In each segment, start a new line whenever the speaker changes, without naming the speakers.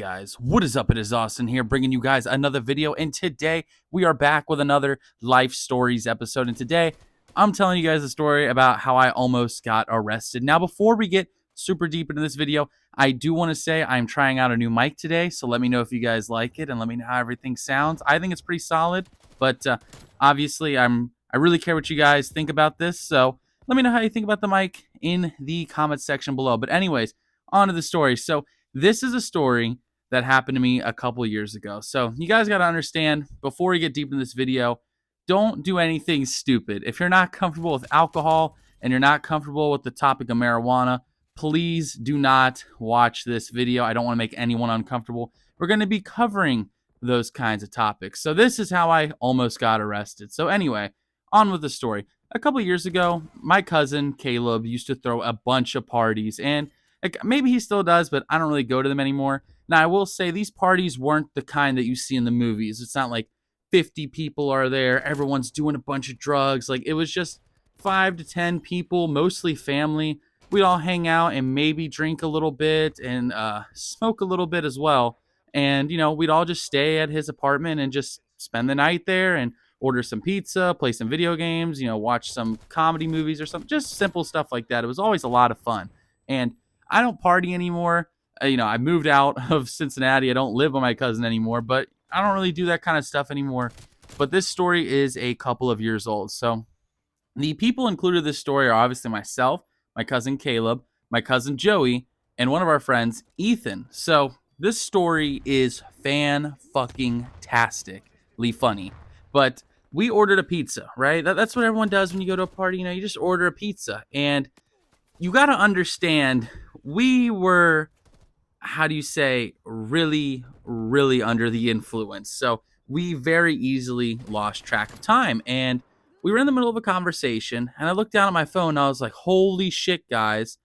guys, what is up? It is Austin here bringing you guys another video, and today we are back with another Life Stories episode. And today I'm telling you guys a story about how I almost got arrested. Now, before we get super deep into this video, I do want to say I'm trying out a new mic today, so let me know if you guys like it and let me know how everything sounds. I think it's pretty solid, but obviously I really care what you guys think about this, so let me know how you think about the mic in the comments section below. But anyways, on to the story. So this is a story that happened to me a couple years ago. So you guys got to understand, before we get deep in this video, don't do anything stupid. If you're not comfortable with alcohol and you're not comfortable with the topic of marijuana, please do not watch this video. I don't want to make anyone uncomfortable. We're going to be covering those kinds of topics. So this is how I almost got arrested. So anyway, on with the story. A couple years ago, my cousin Caleb used to throw a bunch of parties, and maybe he still does, but I don't really go to them anymore. Now, I will say these parties weren't the kind that you see in the movies. It's not like 50 people are there, everyone's doing a bunch of drugs. Like, it was just 5 to 10 people, mostly family. We'd all hang out and maybe drink a little bit and smoke a little bit as well. And, you know, we'd all just stay at his apartment and just spend the night there and order some pizza, play some video games, you know, watch some comedy movies or something, just simple stuff like that. It was always a lot of fun. And I don't party anymore. I moved out of Cincinnati. I don't live with my cousin anymore, but I don't really do that kind of stuff anymore. But this story is a couple of years old. So the people included in this story are obviously myself, my cousin Caleb, my cousin Joey, and one of our friends, Ethan. So this story is fan-fucking-tastically funny. But we ordered a pizza, right? That's what everyone does when you go to a party. You know, you just order a pizza. And you got to understand, we were, how do you say, really, really under the influence. So we very easily lost track of time. And we were in the middle of a conversation, and I looked down at my phone, and I was like, holy shit, guys,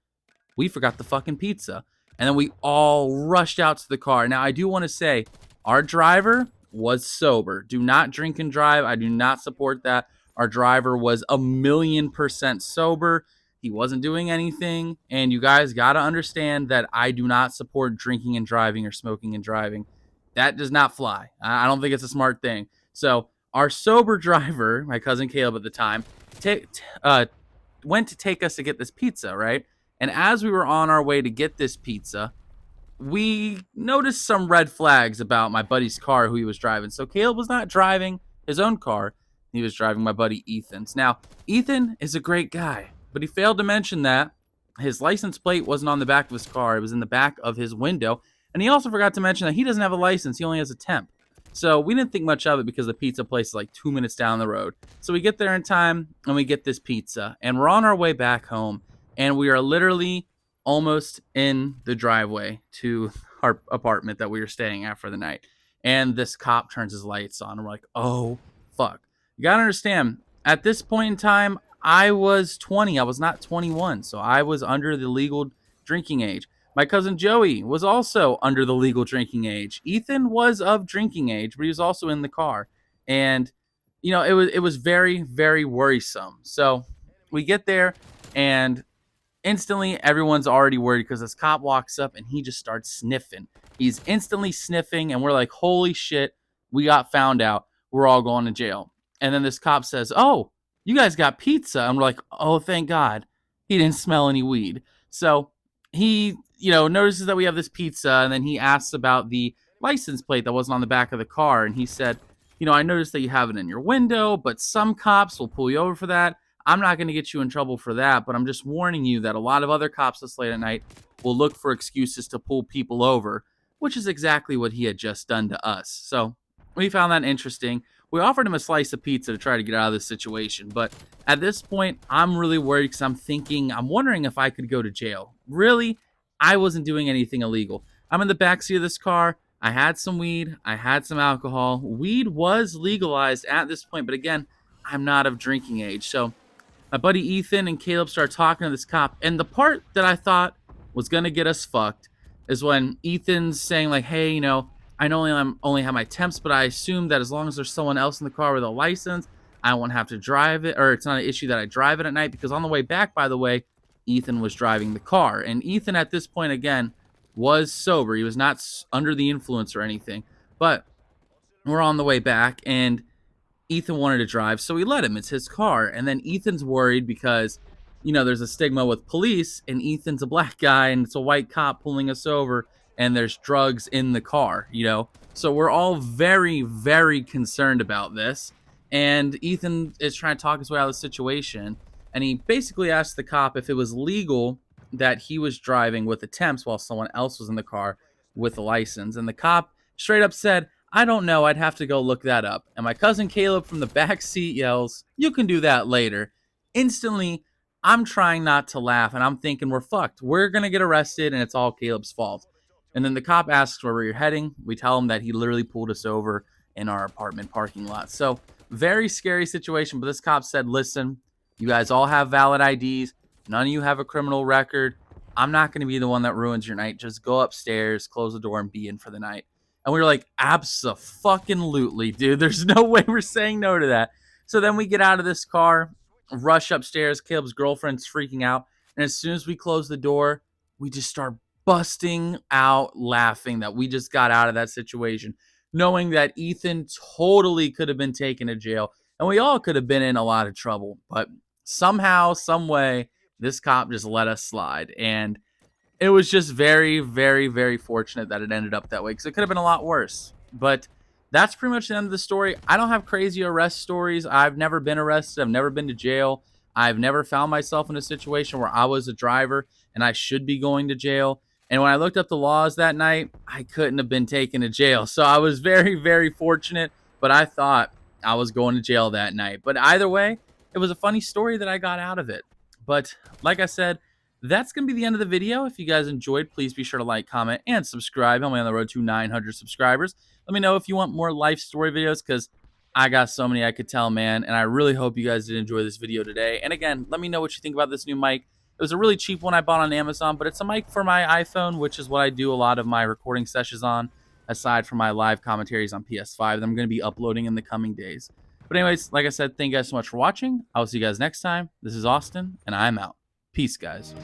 we forgot the fucking pizza. And then we all rushed out to the car. Now, I do want to say, our driver was sober. Do not drink and drive. I do not support that. Our driver was 1,000,000% sober. He wasn't doing anything. And you guys got to understand that I do not support drinking and driving or smoking and driving. That does not fly. I don't think it's a smart thing. So our sober driver, my cousin Caleb at the time, went to take us to get this pizza, right? And as we were on our way to get this pizza, we noticed some red flags about my buddy's car who he was driving. So Caleb was not driving his own car. He was driving my buddy Ethan's. Now, Ethan is a great guy, but he failed to mention that his license plate wasn't on the back of his car. It was in the back of his window. And he also forgot to mention that he doesn't have a license. He only has a temp. So we didn't think much of it because the pizza place is like 2 minutes down the road. So we get there in time and we get this pizza. And we're on our way back home. And we are literally almost in the driveway to our apartment that we were staying at for the night. And this cop turns his lights on. And we're like, oh, fuck. You got to understand, at this point in time, I was 20. I was not 21. So I was under the legal drinking age. My cousin Joey was also under the legal drinking age. Ethan was of drinking age, but he was also in the car. And, you know, it was very, very worrisome. So we get there, and instantly everyone's already worried because this cop walks up and he just starts sniffing. He's instantly sniffing, and we're like, holy shit, we got found out. We're all going to jail. And then this cop says, oh, you guys got pizza. And we're like, oh, thank God. He didn't smell any weed. So he, notices that we have this pizza, and then he asks about the license plate that wasn't on the back of the car. And he said, I noticed that you have it in your window, but some cops will pull you over for that. I'm not going to get you in trouble for that, but I'm just warning you that a lot of other cops this late at night will look for excuses to pull people over, which is exactly what he had just done to us. So we found that interesting. We offered him a slice of pizza to try to get out of this situation, but at this point, I'm really worried because I'm wondering if I could go to jail. Really, I wasn't doing anything illegal. I'm in the backseat of this car. I had some weed. I had some alcohol. Weed was legalized at this point, but again, I'm not of drinking age. So my buddy Ethan and Caleb start talking to this cop, and the part that I thought was going to get us fucked is when Ethan's saying, like, hey, I know only have my temps, but I assume that as long as there's someone else in the car with a license, I won't have to drive it, or it's not an issue that I drive it at night, because on the way back, by the way, Ethan was driving the car. And Ethan at this point, again, was sober. He was not under the influence or anything. But we're on the way back, and Ethan wanted to drive, so we let him. It's his car. And then Ethan's worried because, there's a stigma with police, and Ethan's a black guy, and it's a white cop pulling us over, and there's drugs in the car. So we're all very, very concerned about this. And Ethan is trying to talk his way out of the situation. And he basically asked the cop if it was legal that he was driving with attempts while someone else was in the car with a license. And the cop straight up said, I don't know. I'd have to go look that up. And my cousin Caleb from the back seat yells, you can do that later. Instantly, I'm trying not to laugh, and I'm thinking we're fucked. We're going to get arrested, and it's all Caleb's fault. And then the cop asks where we're heading. We tell him that he literally pulled us over in our apartment parking lot. So, very scary situation. But this cop said, listen, you guys all have valid IDs. None of you have a criminal record. I'm not going to be the one that ruins your night. Just go upstairs, close the door, and be in for the night. And we were like, abso-fucking-lutely, dude. There's no way we're saying no to that. So then we get out of this car, rush upstairs. Caleb's girlfriend's freaking out. And as soon as we close the door, we just start busting out laughing that we just got out of that situation, knowing that Ethan totally could have been taken to jail. And we all could have been in a lot of trouble. But somehow, some way, this cop just let us slide. And it was just very, very, very fortunate that it ended up that way, because it could have been a lot worse. But that's pretty much the end of the story. I don't have crazy arrest stories. I've never been arrested. I've never been to jail. I've never found myself in a situation where I was a driver and I should be going to jail. And when I looked up the laws that night, I couldn't have been taken to jail. So I was very, very fortunate, but I thought I was going to jail that night. But either way, it was a funny story that I got out of it. But like I said, that's going to be the end of the video. If you guys enjoyed, please be sure to like, comment, and subscribe. I'm on the road to 900 subscribers. Let me know if you want more life story videos, because I got so many I could tell, man. And I really hope you guys did enjoy this video today. And again, let me know what you think about this new mic. It was a really cheap one I bought on Amazon, but it's a mic for my iPhone, which is what I do a lot of my recording sessions on, aside from my live commentaries on PS5 that I'm going to be uploading in the coming days. But anyways, like I said, thank you guys so much for watching. I will see you guys next time. This is Austin, and I'm out. Peace, guys.